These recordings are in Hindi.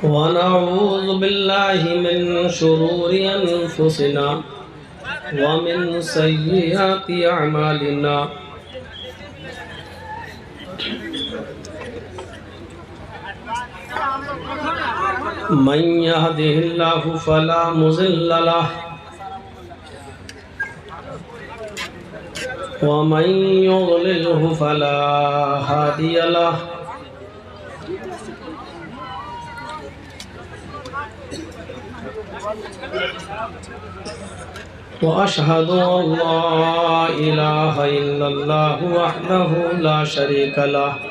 वनऊज़ु बिल्लाहि मिन शुरूरि अनफुसिना व मिन सय्यिआति अअमालिना मन यहदिहिल्लाहु फला मुज़िल्ल लहु व मन युज़लिल्हु फला हादिय लहु। व अशहदु अल्ला इलाहा इल्लल्लाहु वहदहु ला शरीक लहु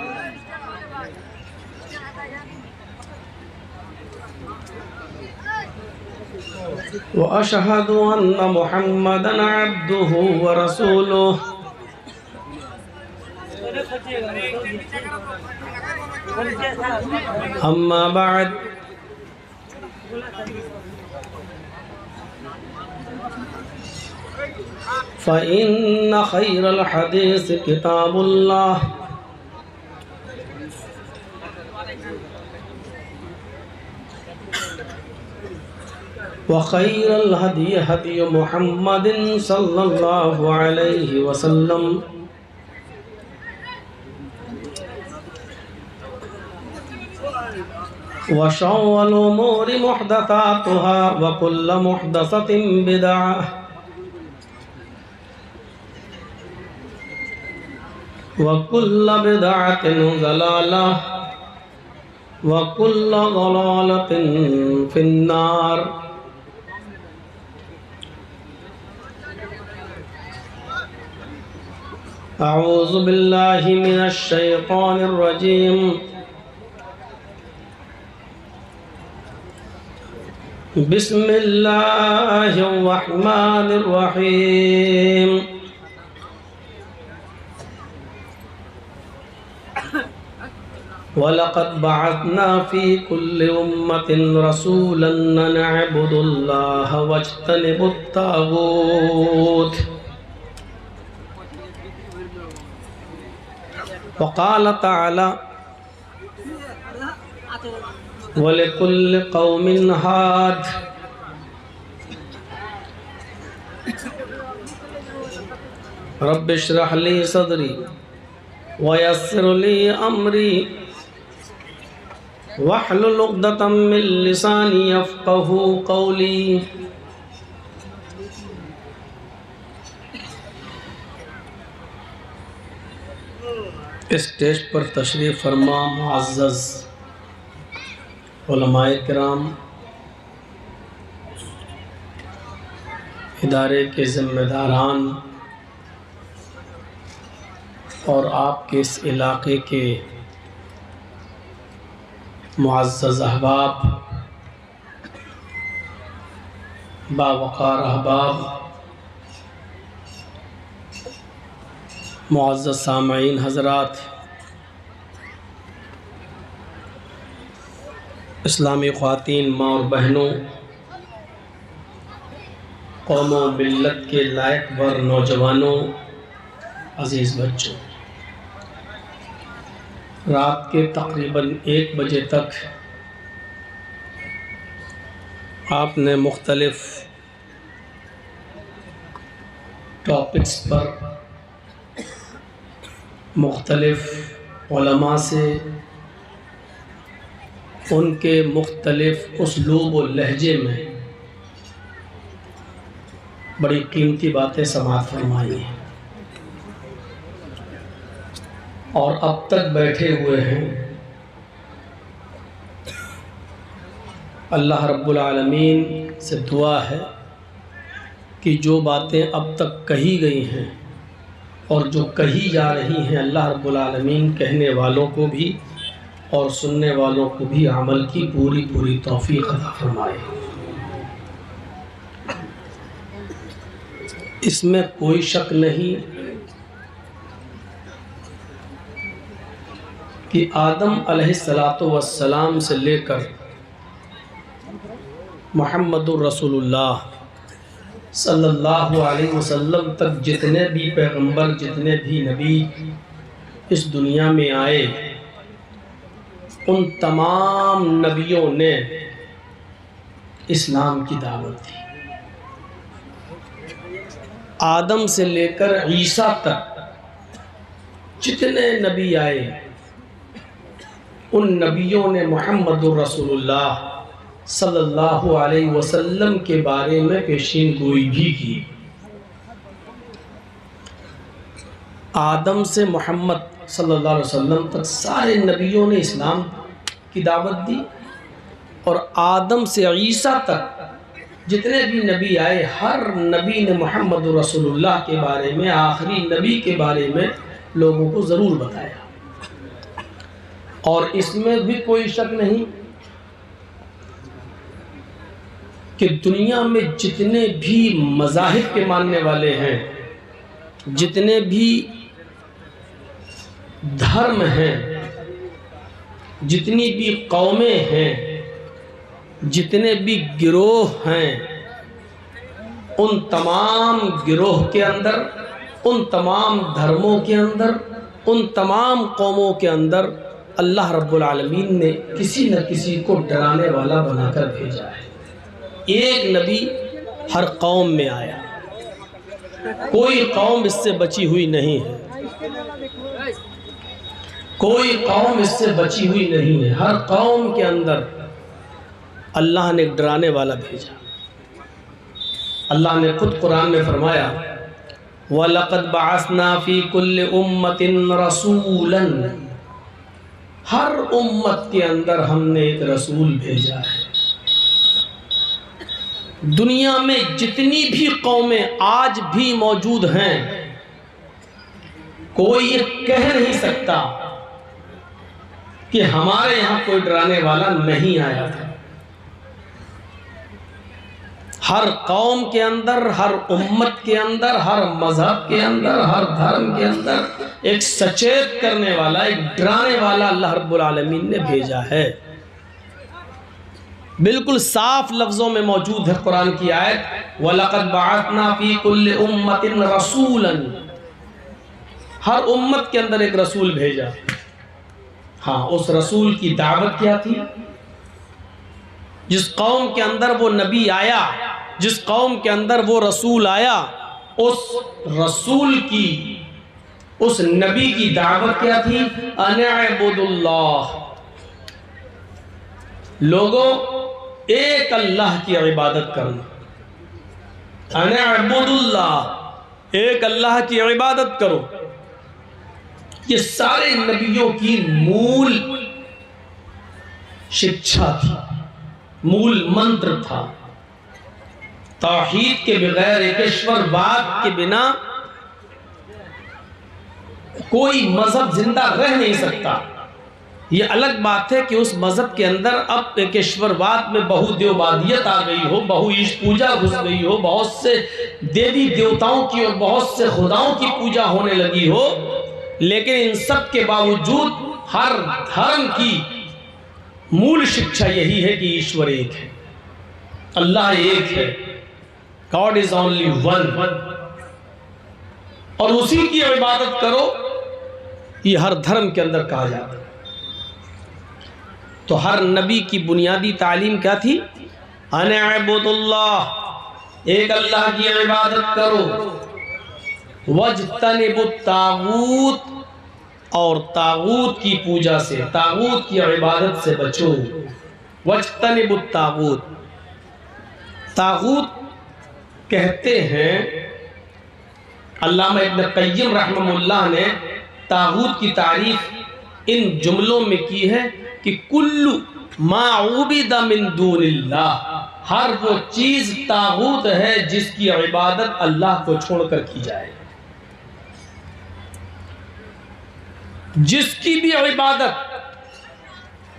व अशहदु अन्न मुहम्मदन अब्दुहु व रसूलुहु। अम्मा बाद फ़इन्न खैरल हदीस किताबुल्लाह व खैरल हदी हदी मुहम्मदिन सल्लल्लाहु अलैहि वसल्लम व शर्रल उमूरि मुहदसातुहा व कुल्लु मुहदसतिन बिदअह व कुल्लु बिदअतिन ज़लालह व कुल्लु ज़लालतिन फिन्नार। अऊज़ु बिल्लाहि मिनश शैतानिर रजीम। बिस्मिल्लाहिर रहमानिर रहीम। वलक़द बअसना फ़ी कुल्लि उम्मतिन रसूलन अन अअ्बुदुल्लाह वज्तनिबुत ताग़ूत। वक़ाल तआला वलिकुल्लि क़ौमिन हाद। रब्बि इश्रह ली सदरी वयस्सिर ली अमरी वहलुल उक़दतम मिन लिसानी यफ़क़हू क़ौली। स्टेज पर तशरीफ़ फरमा मुअज़्ज़ज़ उलमाए किराम, इदारे के ज़िम्मेदारान और आपके इस इलाक़े के मुअज़्ज़ज़ अहबाब, बावक़ार अहबाब, मुअज़्ज़ज़ सामईन हज़रात, इस्लामी ख़वातीन, माँ और बहनों, कौम व मिल्लत के लायक वर नौजवानों, अज़ीज़ बच्चों, रात के तकरीबन 1 बजे तक आपने मुख्तलिफ़ टॉपिक्स पर मुख्तलिफ़ उलमा से उनके मुख्तलिफ़ उसलूब और लहजे में बड़ी कीमती बातें समाअत फरमाई हैं और अब तक बैठे हुए हैं। अल्लाह रब्बुल आलमीन से दुआ है कि जो बातें अब तक कही गई हैं और जो कही जा रही हैं, अल्लाह रब्बुल आलमीन कहने वालों को भी और सुनने वालों को भी अमल की पूरी पूरी तौफीक अता फरमाए। इसमें कोई शक नहीं कि आदम अलैहिस्सलातु वस्सलाम से लेकर मुहम्मदुर रसूलुल्लाह सल्लल्लाहु अलैहि वसल्लम तक जितने भी पैगंबर, जितने भी नबी इस दुनिया में आए, उन तमाम नबियों ने इस्लाम की दावत दी। आदम से लेकर ईसा तक जितने नबी आए, उन नबियों ने मुहम्मदुर रसूलुल्लाह सल्लल्लाहु अलैहि वसल्लम के बारे में पेशीन गोई भी की। आदम से मोहम्मद सल्लल्लाहु अलैहि वसल्लम तक सारे नबियों ने इस्लाम की दावत दी, और आदम से ईसा तक जितने भी नबी आए, हर नबी ने मुहम्मद रसूलुल्लाह के बारे में, आखिरी नबी के बारे में लोगों को ज़रूर बताया। और इसमें भी कोई शक नहीं कि दुनिया में जितने भी मज़ाहिब के मानने वाले हैं, जितने भी धर्म हैं, जितनी भी कौमें हैं, जितने भी गिरोह हैं, उन तमाम गिरोह के अंदर, उन तमाम धर्मों के अंदर, उन तमाम कौमों के अंदर अल्लाह रब्बुल आलमीन ने किसी न किसी को डराने वाला बनाकर भेजा है। एक नबी हर कौम में आया, कोई कौम इससे बची हुई नहीं है, कोई कौम इससे बची हुई नहीं है। हर कौम के अंदर अल्लाह ने एक डराने वाला भेजा। अल्लाह ने खुद कुरान में फरमाया, वलक़द बअसना फ़ी कुल्लि उम्मतिन रसूलन, हर उम्मत के अंदर हमने एक रसूल भेजा है। दुनिया में जितनी भी कौमें आज भी मौजूद हैं, कोई ये कह नहीं सकता कि हमारे यहाँ कोई डराने वाला नहीं आया था। हर कौम के अंदर, हर उम्मत के अंदर, हर मजहब के अंदर, हर धर्म के अंदर एक सचेत करने वाला, एक डराने वाला अल्लाह रब्बुल आलमीन ने भेजा है। बिल्कुल साफ लफ्ज़ों में मौजूद है कुरान की आयत, वलक़द बअसना फ़ी कुल्लि उम्मतिन रसूलन, हर उम्मत के अंदर एक रसूल भेजा। हाँ, उस रसूल की दावत क्या थी? जिस कौम के अंदर वो नबी आया, जिस कौम के अंदर वो रसूल आया, उस रसूल की, उस नबी की दावत क्या थी? अनअबुदुल्लाह, लोगों एक अल्लाह की इबादत करना। अनअबुदुल्लाह, एक अल्लाह की इबादत करो। ये सारे नबियों की मूल शिक्षा थी, मूल मंत्र था। तौहीद के बगैर, एकेश्वरवाद के बिना कोई मजहब जिंदा रह नहीं सकता। ये अलग बात है कि उस मजहब के अंदर अब एकेश्वरवाद में बहुदेववादियत आ गई हो, बहु ईश पूजा घुस गई हो, बहुत से देवी देवताओं की और बहुत से खुदाओं की पूजा होने लगी हो, लेकिन इन सब के बावजूद हर धर्म की मूल शिक्षा यही है कि ईश्वर एक है, अल्लाह एक है, गॉड इज ओनली वन, और उसी की इबादत करो। ये हर धर्म के अंदर कहा जाता है। तो हर नबी की बुनियादी तालीम क्या थी? अनअबुदुल्लाह, एक अल्लाह की इबादत करो, वज्तनिबुत तागूत, और तागूत की पूजा से, तागूत की इबादत से बचो। वज्तनिबुत तागूत, तागूत कहते हैं, अल्लामा इब्न क़य्यिम रहमहुल्लाह ने तागूत की तारीफ इन जुमलों में की है कि कुल्लु मा उबिदा मिन दूनिल्लाह, हर वो चीज तागूत है जिसकी इबादत अल्लाह को छोड़कर की जाए। जिसकी भी इबादत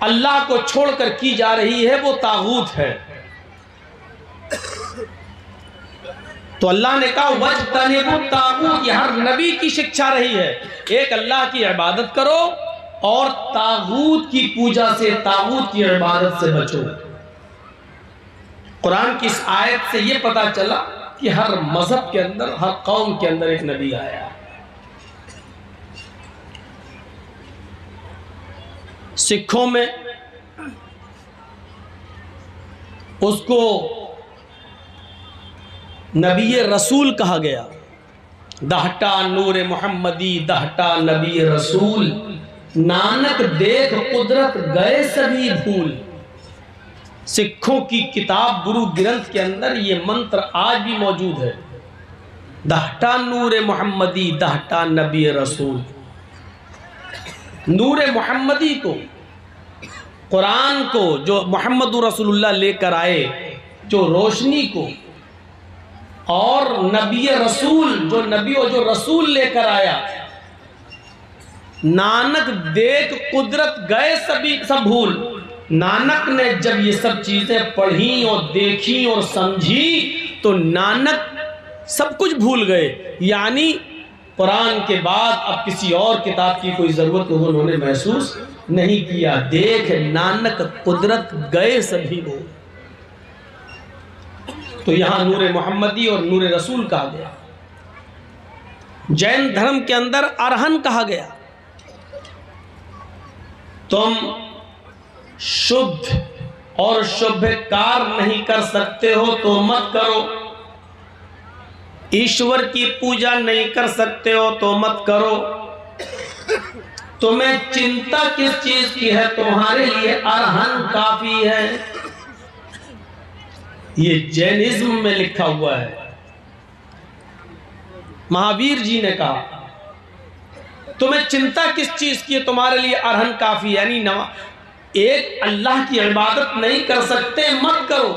अल्लाह को छोड़कर की जा रही है वो तागूत है। तो अल्लाह ने कहा वज्तनिबुत तागूत, यह हर नबी की शिक्षा रही है, एक अल्लाह की इबादत करो और तागूत की पूजा से, तागूत की इबादत से बचो। कुरान की इस आयत से यह पता चला कि हर मजहब के अंदर, हर कौम के अंदर एक नबी आया। सिखों में उसको नबी रसूल कहा गया। दहटा नूर मोहम्मदी दहटा नबी रसूल, नानक देख कुदरत गए सभी भूल। सिखों की किताब गुरु ग्रंथ के अंदर ये मंत्र आज भी मौजूद है। दहटा नूर मोहम्मदी दहटा नबी रसूल। नूर मोहम्मदी को, कुरान को जो मोहम्मद रसूलुल्लाह लेकर आए, जो रोशनी को, और नबी रसूल जो नबी और जो रसूल लेकर आया, नानक देख कुदरत गए सभी सब भूल। नानक ने जब ये सब चीजें पढ़ी और देखी और समझी तो नानक सब कुछ भूल गए। यानी कुरान के बाद अब किसी और किताब की कोई जरूरत उन्होंने महसूस नहीं किया। देख नानक कुदरत गए सभी भूल। तो यहां नूर मोहम्मदी और नूर रसूल कहा गया। जैन धर्म के अंदर अरहन कहा गया। तुम शुद्ध और शुभ कार्य नहीं कर सकते हो तो मत करो। ईश्वर की पूजा नहीं कर सकते हो तो मत करो। तुम्हें चिंता किस चीज की है, तुम्हारे लिए अरहन काफी है। ये जैनिज्म में लिखा हुआ है। महावीर जी ने कहा तुम्हें चिंता किस चीज की है, तुम्हारे लिए अरहन काफी। यानी एक अल्लाह की इबादत नहीं कर सकते मत करो,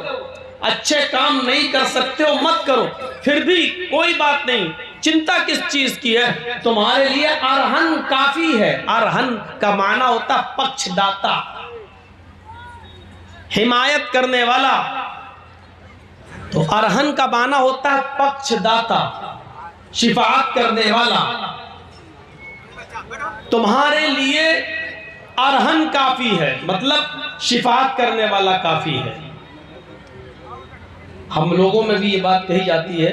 अच्छे काम नहीं कर सकते हो मत करो, फिर भी कोई बात नहीं, चिंता किस चीज की है, तुम्हारे लिए अरहन काफी है। अरहन का माना होता पक्षदाता, हिमायत करने वाला। तो अरहन का माना होता है पक्षदाता, शिफाअत करने वाला। तुम्हारे लिए अरहन काफी है, मतलब शिफाअत करने वाला काफी है। हम लोगों में भी ये बात कही जाती है,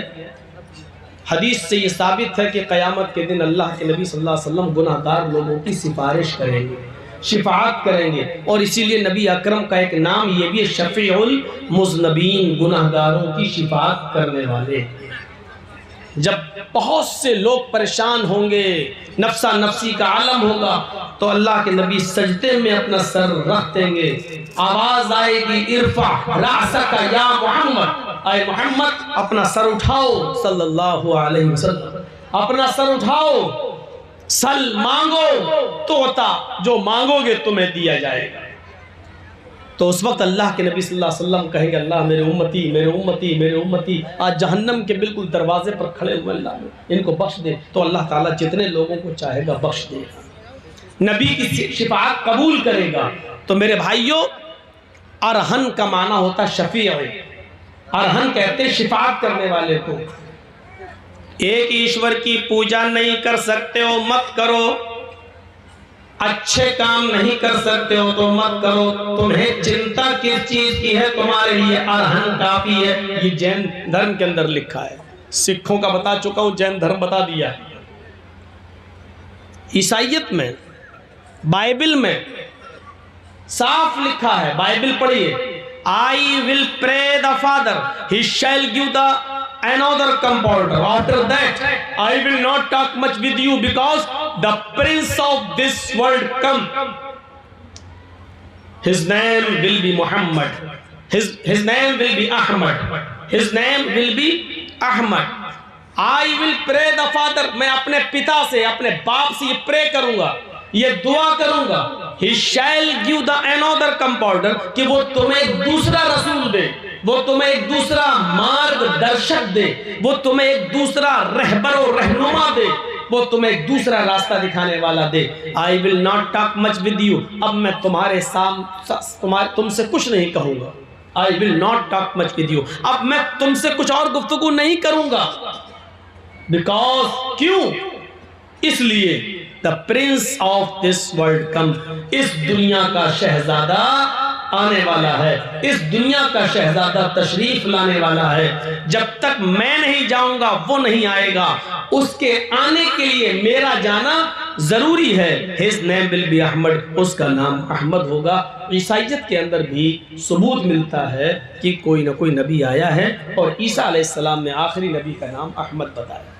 हदीस से ये साबित है कि क़यामत के दिन अल्लाह के नबी सल्लल्लाहु अलैहि वसल्लम गुनाहगार लोगों की सिफारिश करेंगे, शिफाअत करेंगे। और इसीलिए नबी अकरम का एक नाम ये भी है, शफीउल मुज़नबीन, गुनाहगारों की शिफाअत करने वाले। जब बहुत से लोग परेशान होंगे, नफ्सा नफ्सी का आलम होगा, तो अल्लाह के नबी सजदे में अपना सर रख देंगे। आवाज आएगी, इरफा रासका या मोहम्मद, आए मोहम्मद अपना सर उठाओ, सल्लल्लाहु अलैहि वसल्लम, अपना सर उठाओ, सल मांगो तो अता, जो मांगोगे तुम्हें दिया जाएगा। तो उस वक्त अल्लाह के नबी सल्लल्लाहु अलैहि वसल्लम कहेंगे, अल्लाह मेरे उम्मती मेरे उम्मती मेरे उम्मती आज जहन्नम के बिल्कुल दरवाजे पर खड़े हुए, अल्लाह इनको बख्श दे। तो अल्लाह ताला जितने लोगों को चाहेगा बख्श देगा, नबी की शिफाअत कबूल करेगा। तो मेरे भाइयों, अरहन का माना होता शफी। अरहन कहते शिफाअत करने वाले को। एक ईश्वर की पूजा नहीं कर सकते हो मत करो, अच्छे काम नहीं कर सकते हो तो मत करो। तुम्हें चिंता किस चीज की है, तुम्हारे लिए अरहन काफी है। ये जैन धर्म के अंदर लिखा है। सिखों का बता चुका हूं, जैन धर्म बता दिया। ईसाइयत में, बाइबल में साफ लिखा है, बाइबल पढ़िए, I will pray the father, he shall give the another compounder, after that I will not talk much with you because the prince of this world come, his name will be Muhammad, his name will be Ahmad, his name will be Ahmad. I will pray the father, मैं अपने पिता से, अपने बाप से ये प्रे करूंगा, ये दुआ करूंगा, he shall give the another compounder, कि वो तुम्हें एक दूसरा रसूल दे, वो तुम्हें एक दूसरा मार्गदर्शक दे, वो तुम्हें एक दूसरा रहबर और रहनुमा दे, वो तुम्हें एक दूसरा रास्ता दिखाने वाला दे। I will not talk much with you, अब मैं तुम्हारे तुमसे कुछ नहीं कहूंगा। I will not talk much with you, अब मैं तुमसे कुछ और गुफ्तगू नहीं करूंगा। बिकॉज, क्यों? इसलिए the Prince of this world कम, इस दुनिया का शहजादा आने वाला है, इस दुनिया का शहजादा तशरीफ लाने वाला है। जब तक मैं नहीं जाऊंगा वो नहीं आएगा, उसके आने के लिए मेरा जाना जरूरी है। His name will be Ahmed, उसका नाम अहमद होगा। ईसाइयत के अंदर भी सबूत मिलता है कि कोई ना कोई नबी आया है और ईसा अलैहिस्सलाम ने आखिरी नबी का नाम अहमद बताया।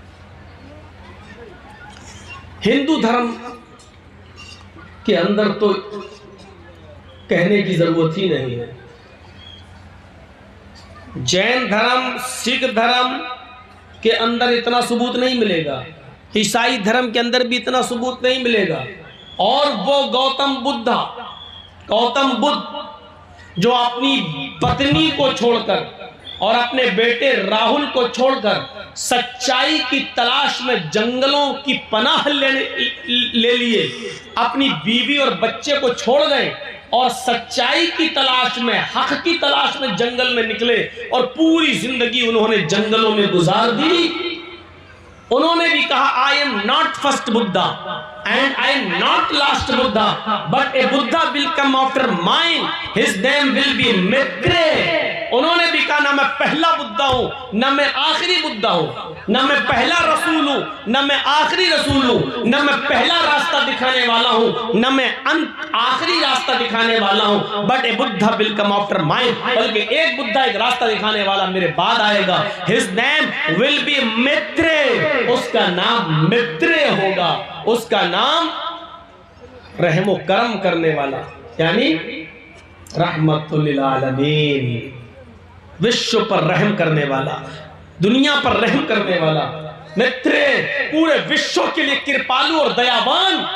हिंदू धर्म के अंदर तो कहने की जरूरत ही नहीं है। जैन धर्म, सिख धर्म के अंदर इतना सबूत नहीं मिलेगा, ईसाई धर्म के अंदर भी इतना सबूत नहीं मिलेगा। और वो गौतम बुद्ध जो अपनी पत्नी को छोड़कर और अपने बेटे राहुल को छोड़कर सच्चाई की तलाश में जंगलों की पनाह ले लिए, अपनी बीवी और बच्चे को छोड़ गए और सच्चाई की तलाश में, हक की तलाश में जंगल में निकले और पूरी जिंदगी उन्होंने जंगलों में गुजार दी। उन्होंने भी कहा, I am not first Buddha and I am not last Buddha, but A Buddha will come after mine, his name will B Maitreya. उन्होंने भी कहा, ना मैं पहला बुद्धा हूं, ना मैं आखिरी बुद्धा हूं, ना मैं पहला रसूल हूं, ना मैं आखिरी रसूल हूं, ना मैं पहला रास्ता दिखाने वाला हूं, ना मैं आखिरी रास्ता दिखाने वाला हूं, but A Buddha will come after mine, बल्कि एक बुद्धा, एक रास्ता दिखाने वाला मेरे बाद आएगा। His name will B Maitreya, उसका नाम मैत्रेय होगा, उसका नाम रहमो करम करने वाला, यानी रहमतुल लिल आलमीन, विश्व पर रहम करने वाला, दुनिया पर रहम करने वाला, मैत्रेय, पूरे विश्व के लिए कृपालु और दयावान।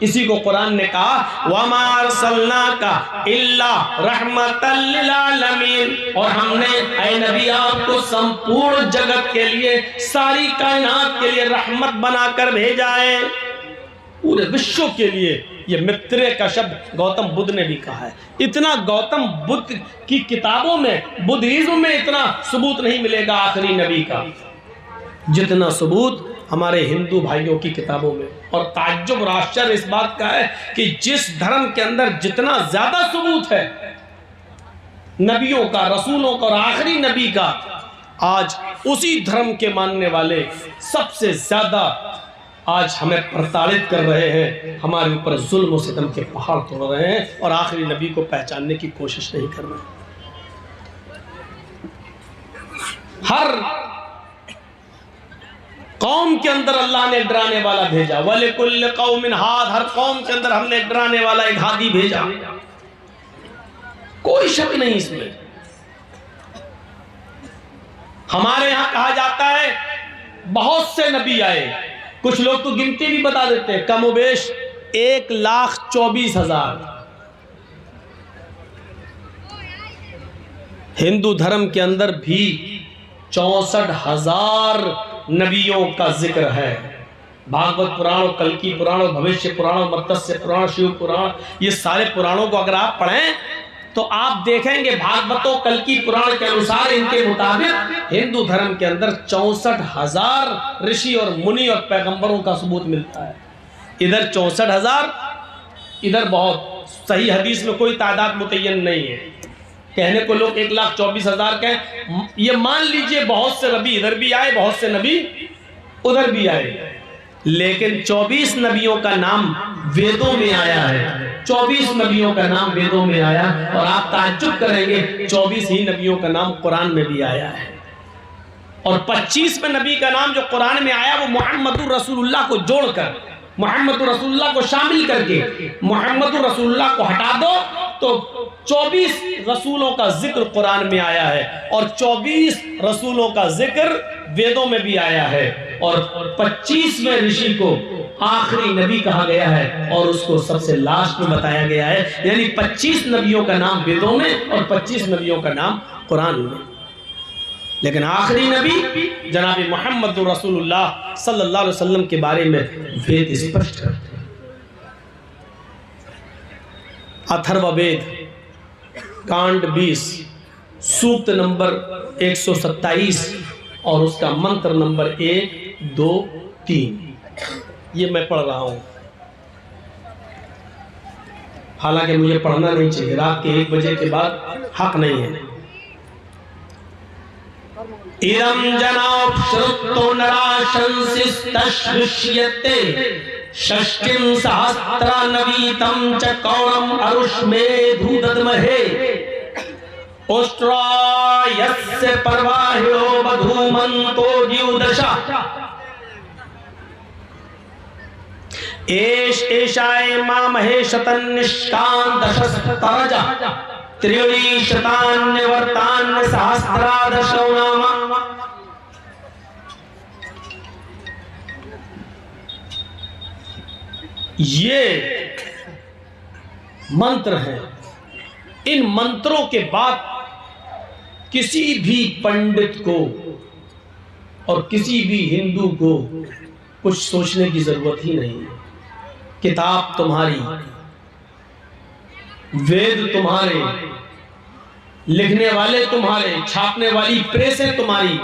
इसी को कुरान ने कहा, वमा अरसलनाका इल्ला रहमतल लिल आलमीन, और हमने ऐ नबी आपको संपूर्ण जगत के लिए, सारी कायनात के लिए रहमत बनाकर भेजा है, पूरे विश्व के लिए। ये मैत्रेय का शब्द गौतम बुद्ध ने भी कहा है। इतना गौतम बुद्ध की किताबों में, बुद्धिज्म में इतना सबूत नहीं मिलेगा आखिरी नबी का, जितना सबूत हमारे हिंदू भाइयों की किताबों में। और ताज्जुब और आश्चर्य इस बात का है कि जिस धर्म के अंदर जितना ज्यादा सबूत है नबियों का, रसूलों का और आखिरी नबी का, आज उसी धर्म के मानने वाले सबसे ज्यादा आज हमें प्रताड़ित कर रहे हैं, हमारे ऊपर जुल्म और सितम के पहाड़ तोड़ रहे हैं और आखिरी नबी को पहचानने की कोशिश नहीं कर रहे। हर कौम के अंदर अल्लाह ने डराने वाला भेजा, वलिकुल्ल कौमिन हाद, हर कौम के अंदर हमने डराने वाला एक हादी भेजा, कोई शक नहीं इसमें। हमारे यहां कहा जाता है बहुत से नबी आए, कुछ लोग तो गिनती भी बता देते हैं, कमोबेश 1,24,000। हिंदू धर्म के अंदर भी 64,000 नबियों का जिक्र है। भागवत पुराण, कल्की पुराण, भविष्य पुराण, मत्स्य पुराण, शिव पुराण, ये सारे पुराणों को अगर आप पढ़ें तो आप देखेंगे भागवतों, कल्की पुराण के अनुसार, इनके मुताबिक हिंदू धर्म के अंदर 64,000 ऋषि और मुनि और पैगंबरों का सबूत मिलता है। इधर 64,000, इधर बहुत सही हदीस में कोई तादाद मुतय्यन नहीं है। कहने को लोग 1,24,000 कहें, ये मान लीजिए बहुत से नबी इधर भी आए, बहुत से नबी उधर भी आए, लेकिन 24 नबियों का नाम वेदों में आया है। 24 नबियों का नाम वेदों में आया, और आप ताज्जुब करेंगे 24 ही नबियों का नाम कुरान में भी आया है। और 25वें नबी का नाम जो कुरान में आया वो मुहम्मदुर रसूलुल्लाह को जोड़कर, मुहम्मदुर रसूलुल्लाह को शामिल करके, मुहम्मदुर रसूलुल्लाह को हटा दो तो 24 रसूलों का जिक्र कुरान में आया है, और 24 रसूलों का जिक्र वेदों में भी आया है, और 25वें ऋषि को आखिरी नबी कहा गया है और उसको सबसे लास्ट में बताया गया है। यानी 25 नबियों का नाम वेदों में और 25 नबियों का नाम कुरान में, लेकिन आखिरी नबी जनाब मोहम्मद रसूलुल्लाह सल्लल्लाहु अलैहि वसल्लम के बारे में वेद स्पष्ट करते हैं। अथर्ववेद कांड 20 सूक्त नंबर 127 और उसका मंत्र नंबर 1, 2, 3 ये मैं पढ़ रहा हूं। हालांकि मुझे पढ़ना नहीं चाहिए, रात के 1 बजे के बाद हक नहीं है। इदं जनाब श्रुतो नराशंसिस्तश्विष्यते षष्टिं सहस्रानवीतं च कौरम अरुष्मेधु दद्महे उष्ट्रायस्य पर्वाह्यो बधूमन्तो द्युदशा एषाय मामहे शतन्निष्कान्दशस्तरज त्रियोरी शतान्यवर्तान्य सहस्रादशो नाम। ये मंत्र हैं। इन मंत्रों के बाद किसी भी पंडित को और किसी भी हिंदू को कुछ सोचने की जरूरत ही नहीं है। किताब तुम्हारी, वेद तुम्हारे, लिखने वाले तुम्हारे, छापने वाली प्रेसें तुम्हारी,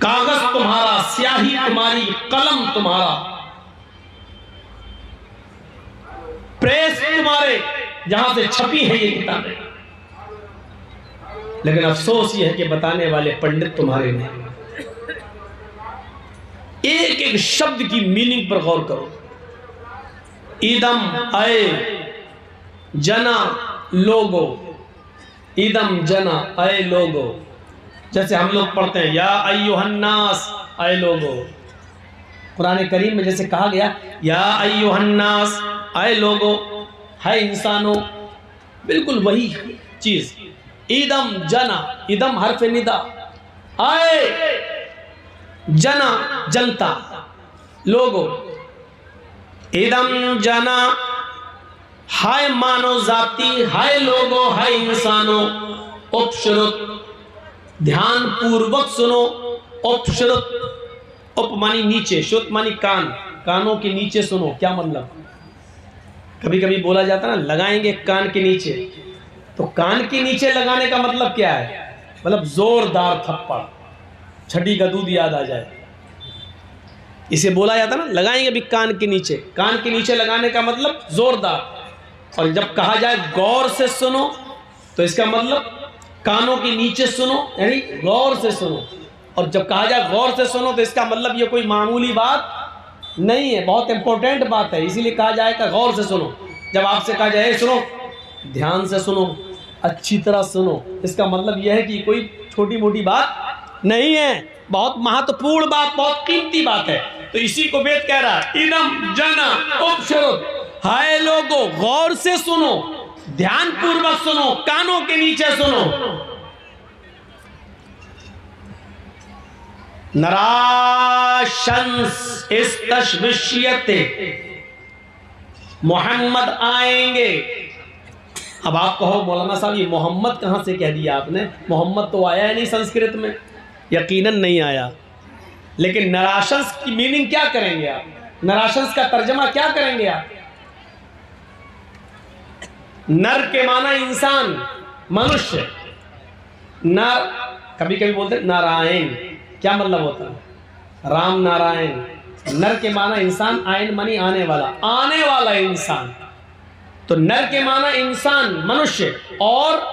कागज तुम्हारा, स्याही तुम्हारी, कलम तुम्हारा, प्रेस तुम्हारे जहां से छपी है ये किताबें। लेकिन अफसोस ये है कि बताने वाले पंडित तुम्हारे नहीं। एक एक शब्द की मीनिंग पर गौर करो। इदम अय जना लोगो, इदम जना अय लोगो। जैसे हम लोग पढ़ते हैं या अय्युहन्नास अय लोगो। कुरान करीम में जैसे कहा गया या अय्युहन्नास अय लोगो, है इंसानों, बिल्कुल वही चीज। इदम जना, इदम हर्फ निदा, अय जना जनता, लोगो, इदम जना हाय मानव जाति, हाय लोगो, हाय इंसानों, उपश्रुत, ध्यान पूर्वक सुनो। उपश्रुत, उप मानी नीचे, श्रुत मानी कान, कानों के नीचे सुनो। क्या मतलब? कभी कभी बोला जाता ना लगाएंगे कान के नीचे, तो कान के नीचे लगाने का मतलब क्या है? मतलब जोरदार थप्पड़, छठी का दूध याद आ जाए, इसे बोला जाता ना लगाएंगे भी कान के नीचे। कान के नीचे लगाने का मतलब जोरदार। और जब कहा जाए गौर से सुनो, तो इसका मतलब कानों के नीचे सुनो, यानी गौर से सुनो। और जब कहा जाए गौर से सुनो, तो इसका मतलब ये कोई मामूली बात नहीं है, बहुत इंपॉर्टेंट बात है। इसीलिए कहा जाएगा गौर से सुनो। जब आपसे कहा जाए सुनो, ध्यान से सुनो, अच्छी तरह सुनो, इसका मतलब यह है कि कोई छोटी मोटी बात नहीं है, बहुत महत्वपूर्ण बात, बहुत कीमती बात है। तो इसी को वेद कह रहा है इदम जना उपश्रुत, हाय लोगो गौर से सुनो, ध्यान पूर्वक सुनो, कानों के नीचे सुनो। नराशंस इस्तश्विष्यते, मोहम्मद आएंगे। अब आप कहो मौलाना साहब ये मोहम्मद कहां से कह दिया आपने? मोहम्मद तो आया ही नहीं संस्कृत में, यकीनन नहीं आया। लेकिन नराशंस की मीनिंग क्या करेंगे आप? नराशंस का तर्जमा क्या करेंगे आप? नर के माना इंसान, मनुष्य। नर, कभी कभी बोलते नारायण, क्या मतलब होता है? राम नारायण। नर के माना इंसान, आयन मानी आने वाला, आने वाला इंसान। तो नर के माना इंसान, मनुष्य। और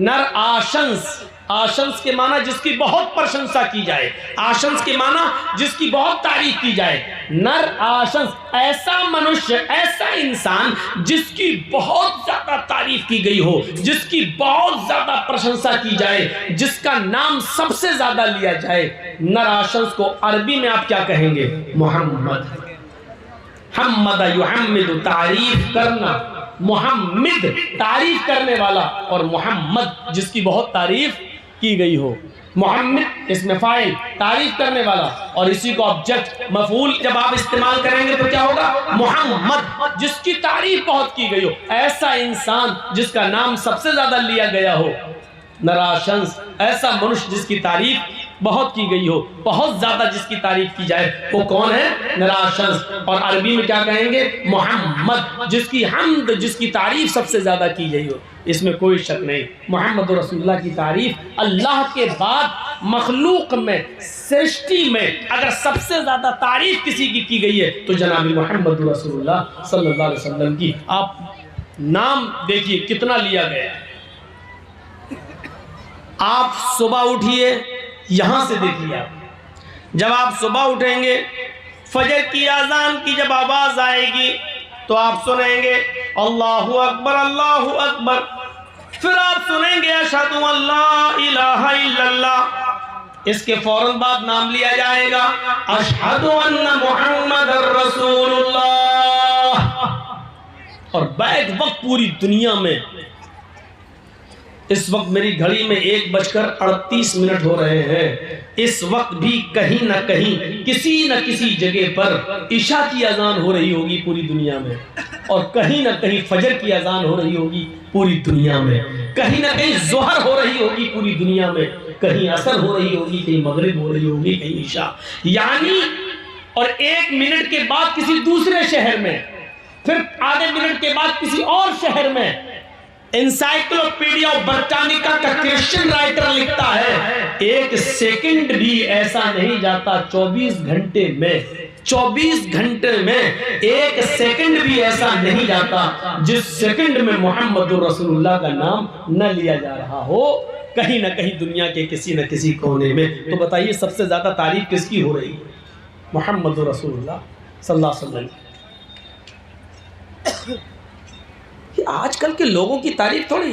नर आशंस, आशंस के माना जिसकी बहुत प्रशंसा की जाए, आशंस के माना जिसकी बहुत तारीफ की जाए। नर आशंस, ऐसा मनुष्य, ऐसा इंसान जिसकी बहुत ज्यादा तारीफ की गई हो, जिसकी बहुत ज्यादा प्रशंसा की जाए, जिसका नाम सबसे ज्यादा लिया जाए। नर आशंस को अरबी में आप क्या कहेंगे? मोहम्मद। हम्मद युहम्मिदु, तारीफ करना, मुहम्मिद तारीफ करने वाला, और मोहम्मद जिसकी बहुत तारीफ की गई हो। मुहम्मिद इसमें फाइल, तारीफ करने वाला, और इसी को ऑब्जेक्ट मफूल जब आप इस्तेमाल करेंगे तो क्या होगा? मोहम्मद जिसकी तारीफ बहुत की गई हो, ऐसा इंसान जिसका नाम सबसे ज्यादा लिया गया हो। नराशंस, ऐसा मनुष्य जिसकी तारीफ बहुत की गई हो, बहुत ज़्यादा जिसकी तारीफ की जाए, वो कौन है? निराशंस। और अरबी में क्या कहेंगे? मोहम्मद, जिसकी हमद, जिसकी तारीफ सबसे ज़्यादा की गई हो, इसमें कोई शक नहीं। मोहम्मद रसूलुल्लाह की तारीफ अल्लाह के बाद मखलूक में, सृष्टि में अगर सबसे ज़्यादा तारीफ किसी की गई है तो जनाब मोहम्मद रसूलुल्लाह सल्लल्लाहु अलैहि वसल्लम की। आप नाम देखिए कितना लिया गया है। आप सुबह उठिए, यहां से देखिए, आप जब आप सुबह उठेंगे, फजर की अजान की जब आवाज आएगी तो आप सुनेंगे अल्लाहु अकबर अल्लाहु अकबर, फिर आप सुनेंगे अशहदु अल्ला इलाहा इल्लल्लाह, इसके फौरन बाद नाम लिया जाएगा अशहदु अन्ना मुहम्मदर रसूलुल्लाह। और बैक वक्त पूरी दुनिया में, इस वक्त मेरी घड़ी में 1:38 हो रहे हैं, इस वक्त भी कहीं ना कहीं किसी न किसी जगह पर इशा की अजान हो रही होगी पूरी दुनिया में, और कहीं ना कहीं फजर की अजान हो रही होगी पूरी दुनिया में, कहीं ना कहीं जोहर हो रही होगी पूरी दुनिया में, कहीं असर हो रही होगी, कहीं मगरिब हो रही होगी, कहीं इशा। यानी और 1 मिनट के बाद किसी दूसरे शहर में, फिर आधे मिनट के बाद किसी और शहर में। एनसाइक्लोपीडिया ब्रिटानिका का क्रिश्चियन राइटर लिखता है 1 सेकंड भी ऐसा नहीं जाता 24 घंटे में, 24 घंटे में 1 सेकंड भी ऐसा नहीं जाता जिस सेकंड में मोहम्मद रसूलुल्लाह का नाम न लिया जा रहा हो, कहीं ना कहीं दुनिया के किसी न किसी कोने में। तो बताइए सबसे ज्यादा तारीफ किसकी हो रही है? मोहम्मद रसूलुल्लाह सल्लल्लाहु अलैहि वसल्लम। आजकल के लोगों की तारीफ थोड़ी